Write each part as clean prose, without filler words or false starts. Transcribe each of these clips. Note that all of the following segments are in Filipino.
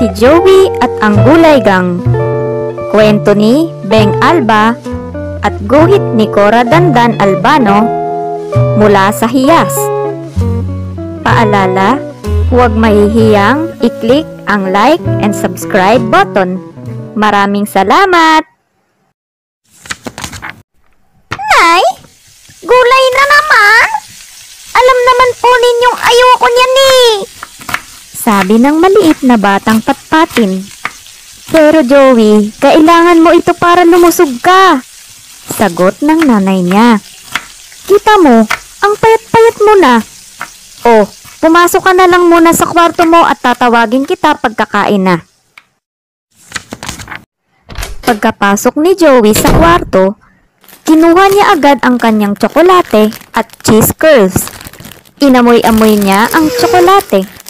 Si Joey at ang Gulay Gang. Kwento ni Beng Alba at guhit ni Cora Dandan Albano mula sa Hiyas. Paalala, huwag mahihiyang i-click ang like and subscribe button. Maraming salamat! Nay, gulay na naman! Alam naman po ninyong ayoko niyan eh! Sabi ng maliit na batang patpatin. Pero Joey, kailangan mo ito para lumusog ka. Sagot ng nanay niya. Kita mo, ang payat-payat mo na. Oh, pumasok ka na lang muna sa kwarto mo at tatawagin kita pagkakain na. Pagkapasok ni Joey sa kwarto, kinuha niya agad ang kanyang tsokolate at cheese curls. Inamoy-amoy niya ang tsokolate.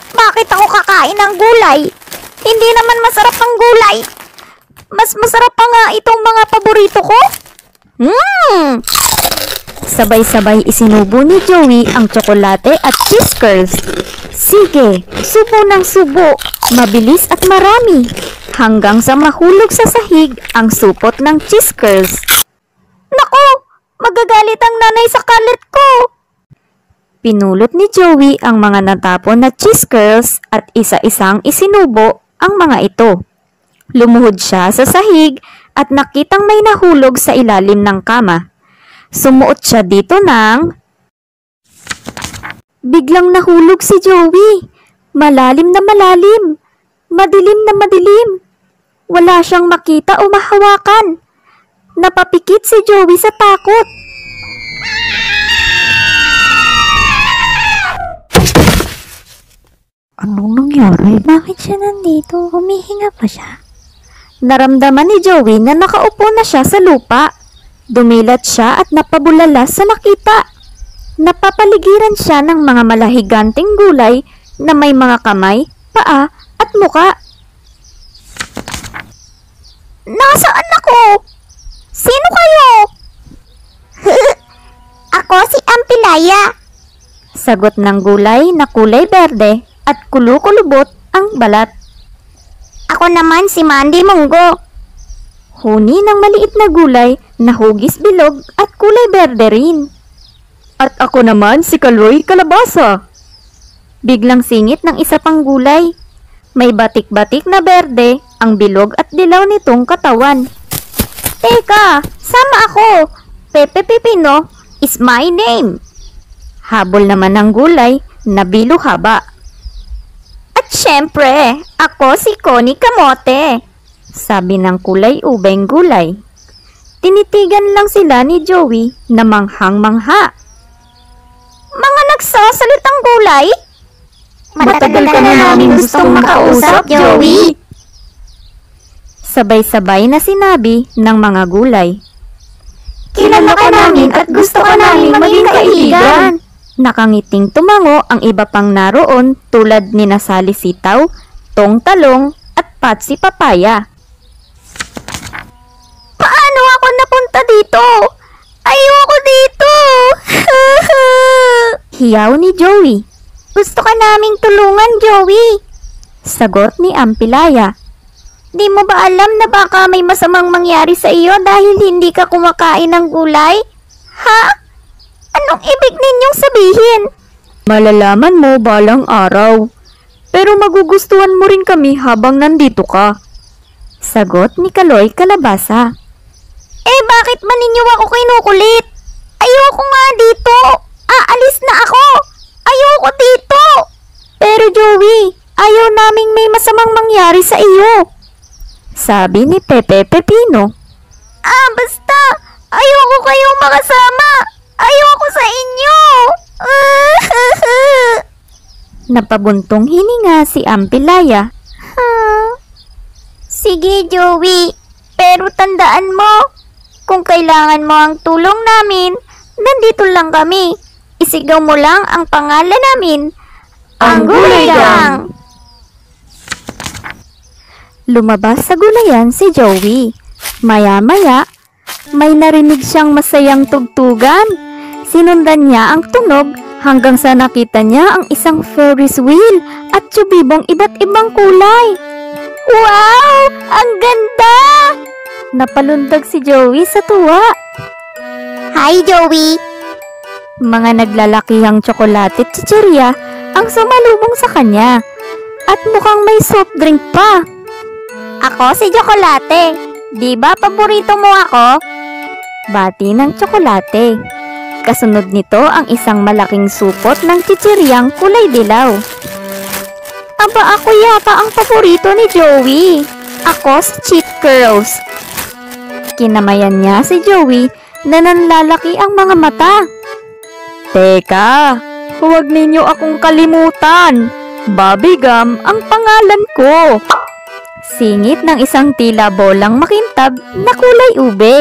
Bakit ako kakain ng gulay? Hindi naman masarap ang gulay. Mas masarap pa nga itong mga paborito ko. Sabay-sabay isinubo ni Joey ang tsokolate at cheese curls. Sige, subo ng subo, mabilis at marami, hanggang sa mahulog sa sahig ang supot ng cheese curls. Naku, magagalit ang nanay sa kalit ko. Pinulot ni Joey ang mga natapon na cheese curls at isa-isang isinubo ang mga ito. Lumuhod siya sa sahig at nakitang may nahulog sa ilalim ng kama. Sumuot siya dito ng... Biglang nahulog si Joey. Malalim na malalim. Madilim na madilim. Wala siyang makita o mahawakan. Napapikit si Joey sa takot. Anong nangyari? Bakit siya nandito? Humihinga pa siya. Naramdaman ni Joey na nakaupo na siya sa lupa. Dumilat siya at napabulala sa nakita. Napapaligiran siya ng mga malahiganting gulay na may mga kamay, paa at muka. Nasaan ako? Sino kayo? Ako si Ampilaya. Sagot ng gulay na kulay berde at kulukulubot ang balat. Ako naman si Mandy Munggo. Huni ng maliit na gulay na hugis bilog at kulay berde rin. At ako naman si Kaloy Kalabasa. Biglang singit ng isa pang gulay. May batik-batik na berde ang bilog at dilaw nitong katawan. Teka, sama ako. Pepe Pipino is my name. Habol naman ng gulay na biluhaba. At syempre, ako si Connie Kamote. Sabi ng kulay ubeng gulay. Tinitigan lang sila ni Joey na manghang-mangha. Mga nagsasalitang gulay? Matagal ka na namin gustong makausap, Joey. Sabay-sabay na sinabi ng mga gulay. Kilala ka namin at gusto ka namin maging kaibigan. Nakangiting tumango ang iba pang naroon tulad ni Nasali Sitaw, Tong Talong at Patsi Papaya. Paano ako napunta dito? Ayoko dito! Hiyaw ni Joey. Gusto ka naming tulungan, Joey. Sagot ni Ampilaya. Di mo ba alam na baka may masamang mangyari sa iyo dahil hindi ka kumakain ng gulay? Ha? Anong ibig ninyong sabihin? Malalaman mo balang araw. Pero magugustuhan mo rin kami habang nandito ka. Sagot ni Kaloy Kalabasa. Eh bakit ba ninyo ako kinukulit? Ayoko nga dito. Aalis na ako. Ayoko dito. Pero Joey, ayaw naming may masamang mangyari sa iyo. Sabi ni Pepe Pepino. Basta. Ayoko kayong makasama. Ayoko sa inyo. Napabuntong hininga si Ampilaya. Sige, Joey. Pero tandaan mo, kung kailangan mo ang tulong namin, nandito lang kami. Isigaw mo lang ang pangalan namin, ang Gulay Gang. Lumabas sa gulayan si Joey. Maya-maya, may narinig siyang masayang tugtugan. Sinundan niya ang tunog hanggang sa nakita niya ang isang Ferris wheel at tsubibong iba't ibang kulay. Wow! Ang ganda! Napalundag si Joey sa tuwa. Hi, Joey! Mga naglalakihang tsokolate at chichirya ang sumalubong sa kanya at mukhang may soft drink pa. Ako si Tsokolate. Di ba paborito mo ako? Bati ng tsokolate. Kasunod nito ang isang malaking supot ng chichiryang kulay dilaw. Aba, ako yata ang paborito ni Joey. Ako si Cheat Curls. Kinamayan niya si Joey na nanlalaki ang mga mata. Teka, huwag ninyo akong kalimutan. Bobby Gum ang pangalan ko. Singit ng isang tila bolang makintab na kulay ube.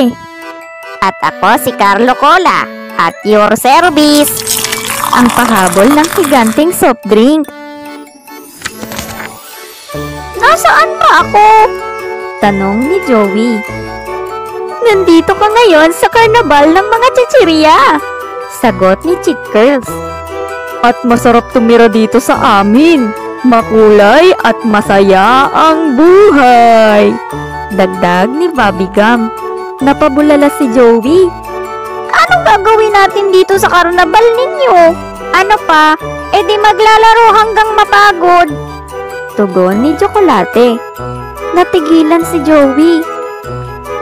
At ako si Carlo Cola. At your service. Ang pahabol ng higanting soft drink. Nasaan ba ako? Tanong ni Joey. Nandito ka ngayon sa karnabal ng mga chichirya. Sagot ni Cheat Curls. At masarap tumira dito sa amin. Makulay at masaya ang buhay. Dagdag ni Bobby Gum. Napabulala si Joey. Anong gagawin natin dito sa karnabal ninyo? Ano pa? E di maglalaro hanggang mapagod. Tugon ni Tsokolate. Natigilan si Joey.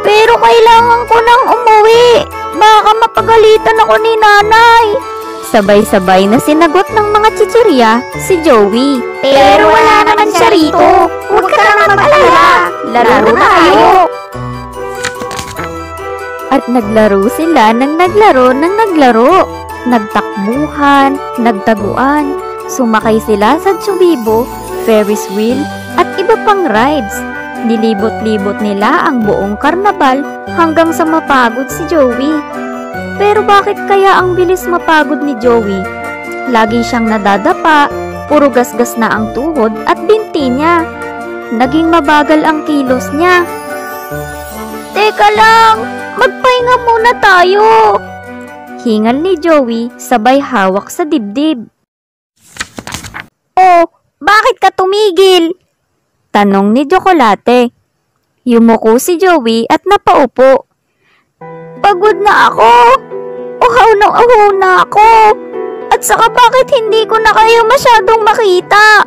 Pero kailangan ko nang umuwi. Baka mapagalitan ako ni nanay. Sabay-sabay na sinagot ng mga chichirya si Joey. Pero wala naman siya rito. Huwag ka na mag-alala. Laro na kayo. At naglaro sila ng naglaro. Nagtakbuhan, nagtaguan, sumakay sila sa tsubibo, Ferris wheel, at iba pang rides. Nilibot-libot nila ang buong karnabal hanggang sa mapagod si Joey. Pero bakit kaya ang bilis mapagod ni Joey? Lagi siyang nadadapa, puro gasgas na ang tuhod at binti niya. Naging mabagal ang kilos niya. Teka lang, magpahinga muna tayo. Hingal ni Joey sabay hawak sa dibdib. Oh, bakit ka tumigil? Tanong ni Tsokolate. Yumuko si Joey at napaupo. Pagod na ako. Uhaw na ako. At saka bakit hindi ko na kayo masyadong makita?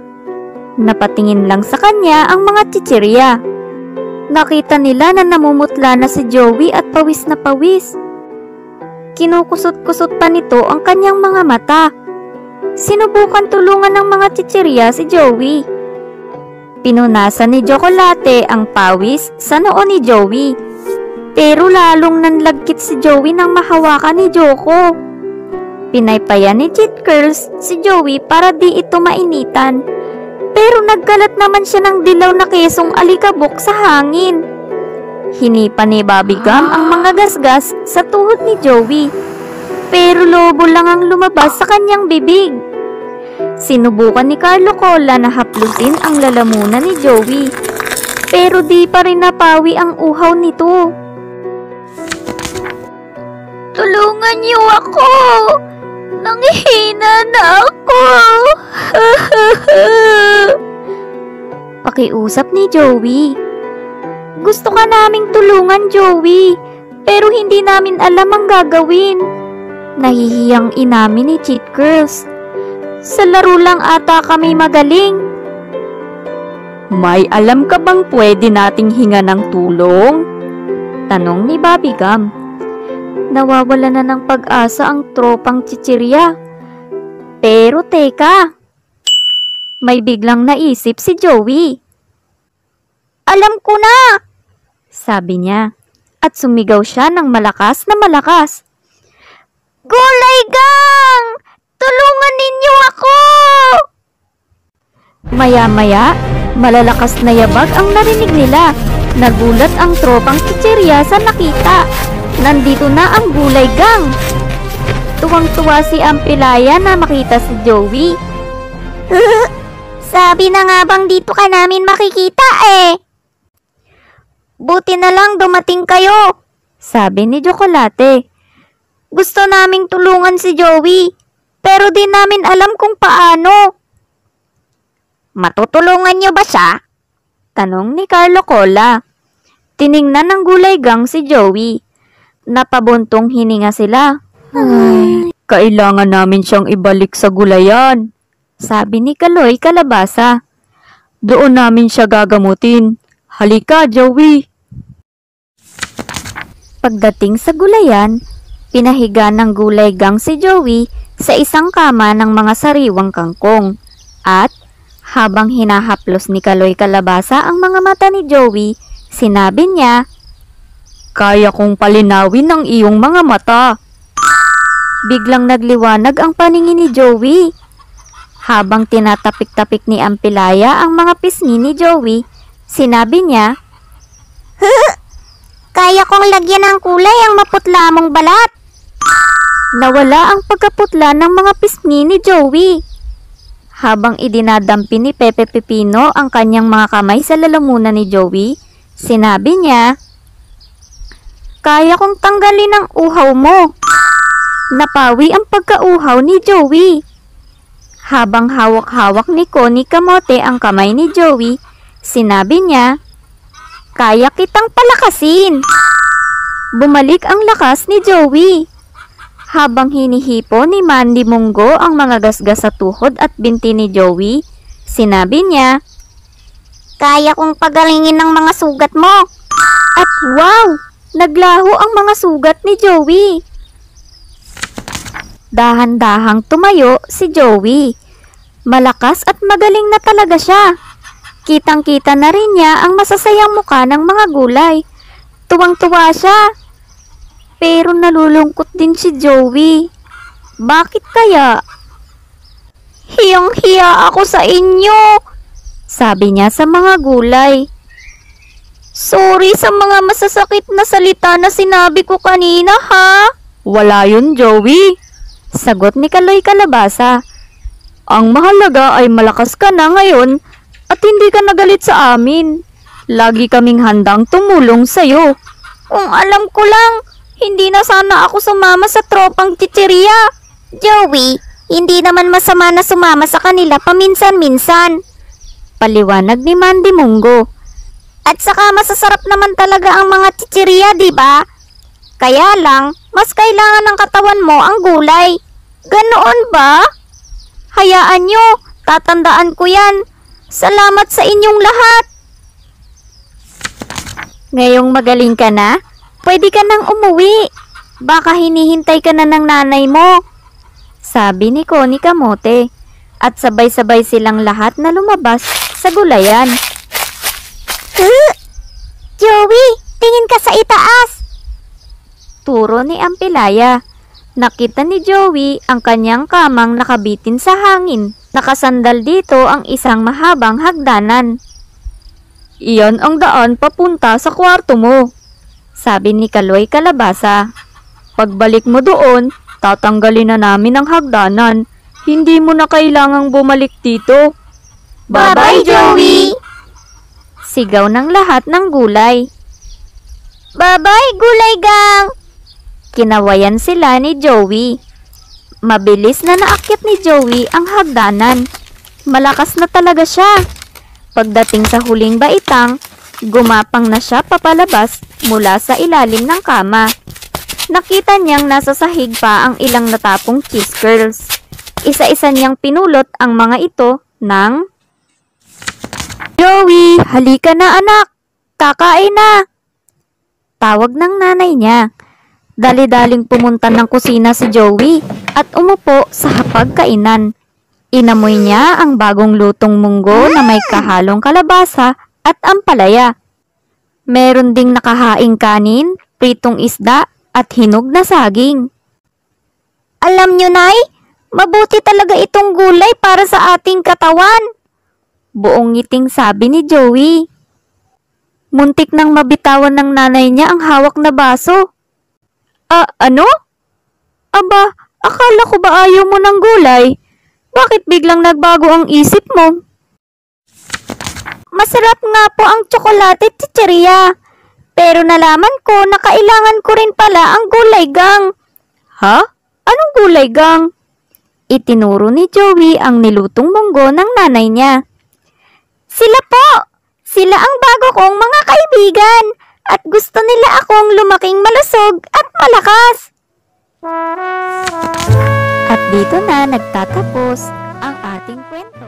Napatingin lang sa kanya ang mga chichirya. Nakita nila na namumutla na si Joey at pawis na pawis. Kinukusot-kusot pa nito ang kanyang mga mata. Sinubukan tulungan ng mga chichirya si Joey. Pinunasan ni Tsokolate ang pawis sa noo ni Joey. Pero lalong nanlagkit si Joey nang mahawakan ni Joko. Pinaypayan ni Cheat Curls si Joey para di ito mainitan. Pero nagkalat naman siya ng dilaw na kesong alikabok sa hangin. Hinipa ni Bobby Gum ang mga gasgas sa tuhod ni Joey. Pero lobo lang ang lumabas sa kanyang bibig. Sinubukan ni Carlo Cola na haplusin ang lalamunan ni Joey. Pero di pa rin napawi ang uhaw nito. Tulungan niyo ako! Nanghihina na ako! Pakiusap ni Joey. Gusto ka naming tulungan, Joey, pero hindi namin alam ang gagawin. Nahihiyang inamin ni Cheat Curls. Sa laro lang ata kami magaling. May alam ka bang pwede nating hinga ng tulong? Tanong ni Bobby Gum. Nawawala na ng pag-asa ang tropang chichirya. Pero teka, may biglang naisip si Joey. Alam ko na! Sabi niya, at sumigaw siya ng malakas na malakas. Gulay Gang! Tulungan ninyo ako! Maya-maya, malalakas na yabag ang narinig nila. Nagulat ang tropang chichirya sa nakita. Nandito na ang Gulay Gang. Tuwang-tuwa si Ampilaya na makita si Joey. Sabi na nga bang dito ka namin makikita eh. Buti na lang dumating kayo. Sabi ni Tsokolate. Gusto naming tulungan si Joey. pero di namin alam kung paano. Matutulungan niyo ba siya? Tanong ni Carlo Cola. Tiningnan ng gulay gang si Joey. Napabuntong hininga sila. Ay, kailangan namin siyang ibalik sa gulayan, sabi ni Kaloy Kalabasa. Doon namin siya gagamutin. Halika, Joey. Pagdating sa gulayan, pinahiga ng gulay gang si Joey sa isang kama ng mga sariwang kangkong. At habang hinahaplos ni Kaloy Kalabasa ang mga mata ni Joey, sinabi niya, "Kaya kong palinawin ang iyong mga mata." Biglang nagliwanag ang paningin ni Joey. Habang tinatapik-tapik ni Ampilaya ang mga pisngi ni Joey, sinabi niya, Kaya kong lagyan ng kulay ang maputla mong balat. Nawala ang pagkaputla ng mga pisngi ni Joey. Habang idinadampi ni Pepe Pepino ang kanyang mga kamay sa lalamunan ni Joey, sinabi niya, "Kaya kong tanggalin ang uhaw mo." Napawi ang pagkauhaw ni Joey. Habang hawak-hawak ni Connie Kamote ang kamay ni Joey, sinabi niya, "Kaya kitang palakasin." Bumalik ang lakas ni Joey. Habang hinihipo ni Mandy Munggo ang mga gasgas sa tuhod at binti ni Joey, sinabi niya, Kaya kong pagalingin ng mga sugat mo. At wow! Naglaho ang mga sugat ni Joey. Dahan-dahang tumayo si Joey. Malakas at magaling na talaga siya. Kitang-kita na rin niya ang masasayang muka ng mga gulay. Tuwang-tuwa siya. Pero nalulungkot din si Joey. Bakit kaya? Hiyang-hiya ako sa inyo, sabi niya sa mga gulay. Sorry sa mga masasakit na salita na sinabi ko kanina, ha? Wala yun, Joey, sagot ni Kaloy Kalabasa. Ang mahalaga ay malakas ka na ngayon at hindi ka nagalit sa amin. Lagi kaming handang tumulong sa'yo. Kung alam ko lang, hindi na sana ako sumama sa tropang chichirya. Joey, hindi naman masama na sumama sa kanila paminsan-minsan, paliwanag ni Mandy Munggo. At saka masasarap naman talaga ang mga chichirya, di ba? Kaya lang, mas kailangan ng katawan mo ang gulay. Ganoon ba? Hayaan nyo, tatandaan ko yan. Salamat sa inyong lahat. Ngayong magaling ka na, pwede ka nang umuwi. Baka hinihintay ka na ng nanay mo, sabi ni Connie Kamote. At sabay-sabay silang lahat na lumabas sa gulayan. Joey, tingin ka sa itaas, turo ni Ampilaya. Nakita ni Joey ang kanyang kamang nakabitin sa hangin. Nakasandal dito ang isang mahabang hagdanan. Iyan ang daan papunta sa kwarto mo, sabi ni Kaloy Kalabasa. Pagbalik mo doon, tatanggalin na namin ang hagdanan. Hindi mo na kailangang bumalik dito. Bye-bye, Joey! Sigaw ng lahat ng gulay. Bye-bye, gulay gang! Kinawayan sila ni Joey. Mabilis na naakyat ni Joey ang hagdanan. Malakas na talaga siya. Pagdating sa huling baitang, gumapang na siya papalabas mula sa ilalim ng kama. Nakita niyang nasa sahig pa ang ilang natapong cheese curls. Isa-isa niyang pinulot ang mga ito ng, "Joey, halika na anak! Kakain na!" Tawag ng nanay niya. Dali-daling pumunta ng kusina si Joey at umupo sa hapagkainan. Inamoy niya ang bagong lutong munggo na may kahalong kalabasa at ampalaya. Meron ding nakahaing kanin, pritong isda at hinog na saging. Alam nyo, Nay, mabuti talaga itong gulay para sa ating katawan, buong ngiting sabi ni Joey. Muntik nang mabitawan ng nanay niya ang hawak na baso. Ano? Aba, akala ko ba ayaw mo ng gulay? Bakit biglang nagbago ang isip mo? Masarap nga po ang tsokolate chichirya, pero nalaman ko na kailangan ko rin pala ang gulay gang. Ha? Anong gulay gang? Itinuro ni Joey ang nilutong munggo ng nanay niya. Sila po! Sila ang bago kong mga kaibigan at gusto nila akong lumaking malusog at malakas. At dito na nagtatapos ang ating kwento.